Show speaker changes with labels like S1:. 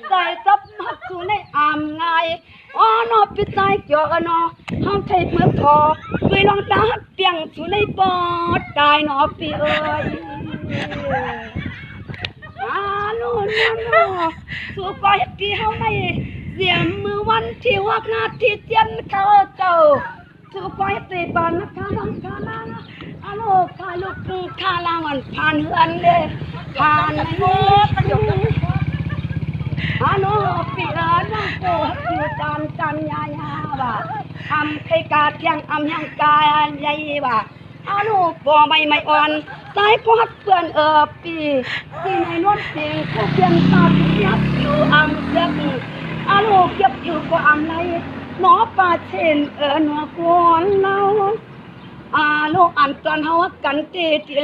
S1: ใจจับมัดสู่ในอามไงอ๋อนอปิดใจเกี่ยวกันนอห้องไทยเมื่อพอเคยลองตาเปียงสู่ในปอดตายนอปีเอ้ยโน่สู่ก้อยที่เฮาในเสียมมือวันที่วักนาที่เจียนเขาเจ้าสู่ก้อยตีบานนะคะน้องคาลาโน่คาลูกคาลาวันผ่านเฮือนเด้ผ่านเฮือนประโยคโน่ปีน้องโกอยู่จันยายาบ่ทำไข่กาเที่ยงยังกายใหญ่บ่โน่ปอไม่อ่อนสายพอดเพื่อนปีที่ในนวลเสียงเขาเพียงตายับอยู่เสียงโน่เก็บอยู่ก็ในหนอปลาเชนหนอกวนเราโน่อันตอนเฮากันตีไร